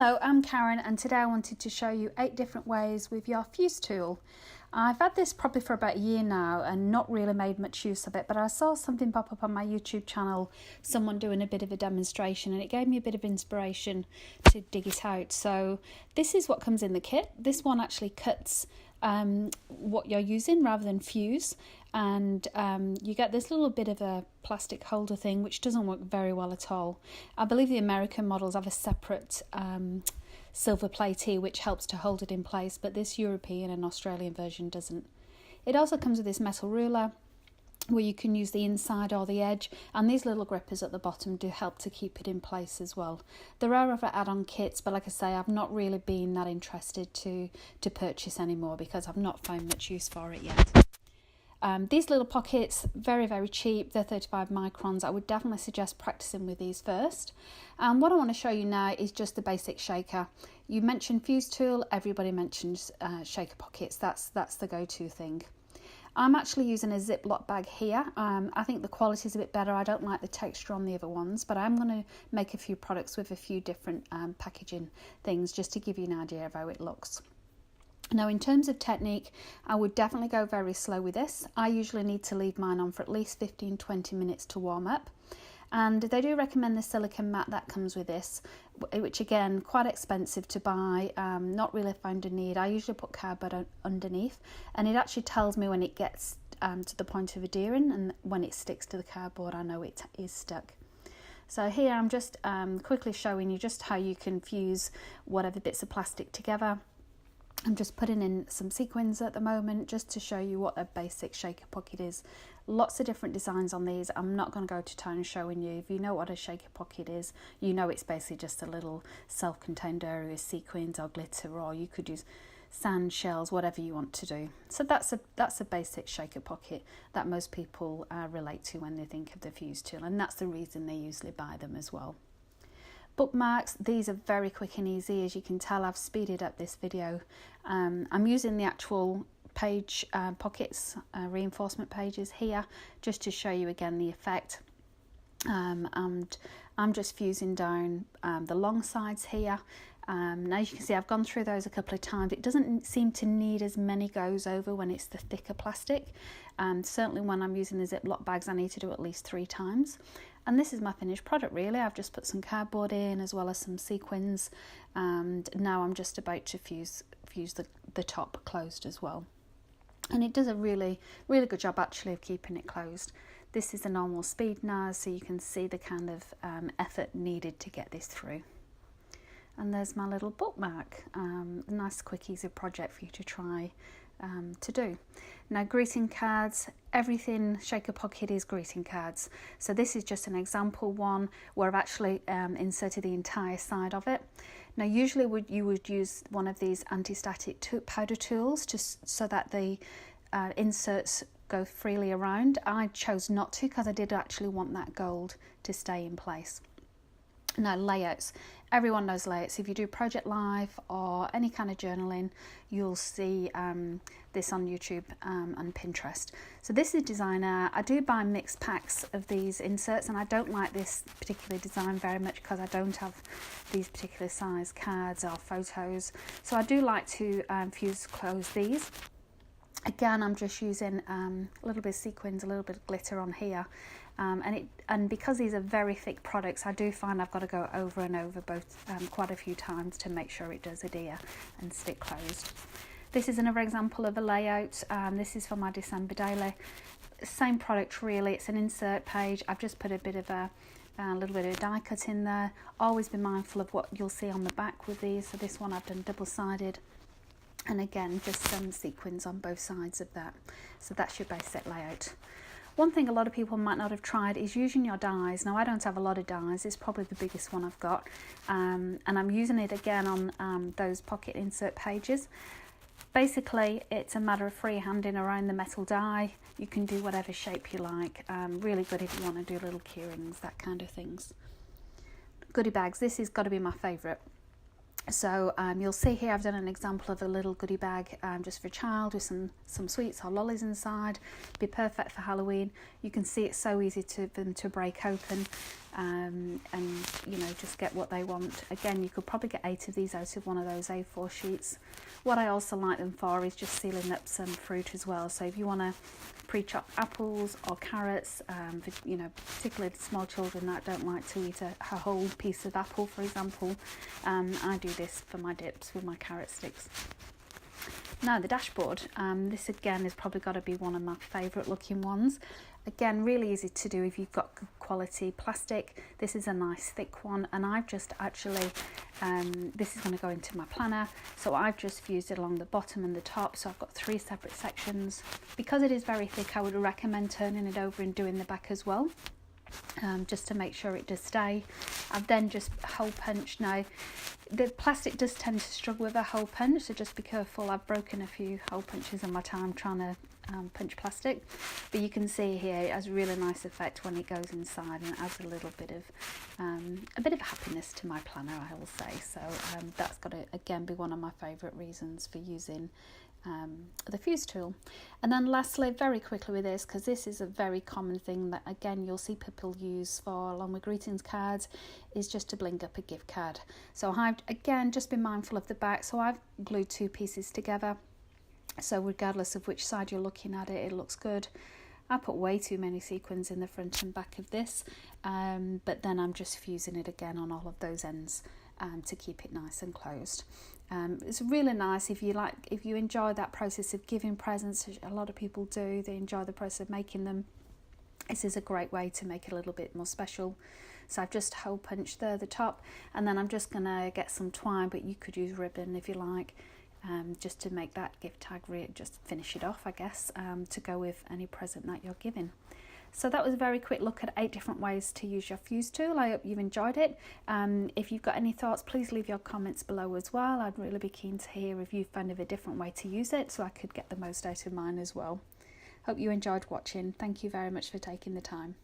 Hello, I'm Karen and today I wanted to show you 8 different ways with your fuse tool. I've had this probably for about a year now and not really made much use of it, but I saw something pop up on my YouTube channel, someone doing a bit of a demonstration, and it gave me a bit of inspiration to dig it out. So this is what comes in the kit. This one actually cuts what you're using rather than fuse, and you get this little bit of a plastic holder thing which doesn't work very well at all. I believe the American models have a separate silver plate here which helps to hold it in place, but this European and Australian version doesn't. It also comes with this metal ruler where you can use the inside or the edge, and these little grippers at the bottom do help to keep it in place as well. There are other add-on kits, but like I say, I've not really been that interested to purchase anymore because I've not found much use for it yet. These little pockets, very cheap, they're 35 microns. I would definitely suggest practicing with these first. And what I want to show you now is just the basic shaker. You mentioned fuse tool, everybody mentions shaker pockets, that's the go-to thing. I'm actually using a Ziploc bag here. I think the quality is a bit better. I don't like the texture on the other ones, but I'm going to make a few products with a few different packaging things just to give you an idea of how it looks. Now, in terms of technique, I would definitely go very slow with this. I usually need to leave mine on for at least 15-20 minutes to warm up. And they do recommend the silicone mat that comes with this, which again, quite expensive to buy, not really found a need. I usually put cardboard underneath, and it actually tells me when it gets to the point of adhering, and when it sticks to the cardboard, I know it is stuck. So here I'm just quickly showing you just how you can fuse whatever bits of plastic together. I'm just putting in some sequins at the moment just to show you what a basic shaker pocket is. Lots of different designs on these. I'm not going to go to town showing you. If you know what a shaker pocket is, you know it's basically just a little self-contained area with sequins or glitter, or you could use sand shells, whatever you want to do. So that's a basic shaker pocket that most people relate to when they think of the fuse tool, and that's the reason they usually buy them as well. Bookmarks, these are very quick and easy. As you can tell, I've speeded up this video. I'm using the actual page pockets, reinforcement pages here, just to show you again the effect. And I'm just fusing down the long sides here. Now you can see I've gone through those a couple of times. It doesn't seem to need as many goes over when it's the thicker plastic. Certainly when I'm using the Ziploc bags, I need to do at least 3 times. And this is my finished product really. I've just put some cardboard in as well as some sequins, and now I'm just about to fuse the top closed as well. And it does a really good job actually of keeping it closed. This is the normal speed now, so you can see the kind of effort needed to get this through. And there's my little bookmark. A nice quick easy project for you to try to do. Now, greeting cards, everything shaker pocket is greeting cards. So this is just an example one where I've actually inserted the entire side of it. Now usually you would use one of these anti-static powder tools just so that the inserts go freely around. I chose not to because I did actually want that gold to stay in place. Now, layouts. Everyone knows layouts. If you do Project Life or any kind of journaling, you'll see this on YouTube and Pinterest. So this is Designer. I do buy mixed packs of these inserts, and I don't like this particular design very much because I don't have these particular size cards or photos. So I do like to fuse close these. Again, I'm just using a little bit of sequins, a little bit of glitter on here. And because these are very thick products, I do find I've got to go over and over both quite a few times to make sure it does adhere and stick closed. This is another example of a layout. This is for my December daily. Same product really, it's an insert page. I've just put a bit of a little bit of die cut in there. Always be mindful of what you'll see on the back with these. So this one I've done double-sided. And again, just some sequins on both sides of that. So that's your basic layout. One thing a lot of people might not have tried is using your dies. Now, I don't have a lot of dies. It's probably the biggest one I've got. And I'm using it again on those pocket insert pages. Basically, it's a matter of freehanding around the metal die. You can do whatever shape you like. Really good if you want to do little key rings, that kind of things. Goodie bags. This has got to be my favourite. So you'll see here I've done an example of a little goodie bag just for a child with some sweets or lollies inside. Be perfect for Halloween. You can see it's so easy for them to break open. and you know, just get what they want. Again, you could probably get 8 of these out of one of those A4 sheets. What I also like them for is just sealing up some fruit as well. So if you want to pre-chop apples or carrots, for, you know, particularly small children that don't like to eat a whole piece of apple, for example, I do this for my dips with my carrot sticks. Now the dashboard, this again has probably got to be one of my favourite looking ones. Again, really easy to do if you've got good quality plastic. This is a nice thick one, and I've just actually, this is going to go into my planner, so I've just fused it along the bottom and the top, so I've got 3 separate sections. Because it is very thick, I would recommend turning it over and doing the back as well, just to make sure it does stay. I've then just hole punched. Now the plastic does tend to struggle with a hole punch, so just be careful. I've broken a few hole punches in my time trying to punch plastic, but you can see here it has a really nice effect when it goes inside, and it adds a little bit of happiness to my planner, I will say. So that's got to again be one of my favourite reasons for using the fuse tool. And then lastly, very quickly with this, because this is a very common thing that again you'll see people use for along with greetings cards, is just to bling up a gift card. So I've again just been mindful of the back, so I've glued 2 pieces together, so regardless of which side you're looking at it, it looks good. I put way too many sequins in the front and back of this, but then I'm just fusing it again on all of those ends to keep it nice and closed. It's really nice if you enjoy that process of giving presents. A lot of people do. They enjoy the process of making them. This is a great way to make it a little bit more special. So I've just hole punched there the top, and then I'm just gonna get some twine, but you could use ribbon if you like, just to make that gift tag just finish it off, I guess, to go with any present that you're giving. So that was a very quick look at 8 different ways to use your fuse tool. I hope you've enjoyed it. If you've got any thoughts, please leave your comments below as well. I'd really be keen to hear if you found of a different way to use it, so I could get the most out of mine as well. Hope you enjoyed watching. Thank you very much for taking the time.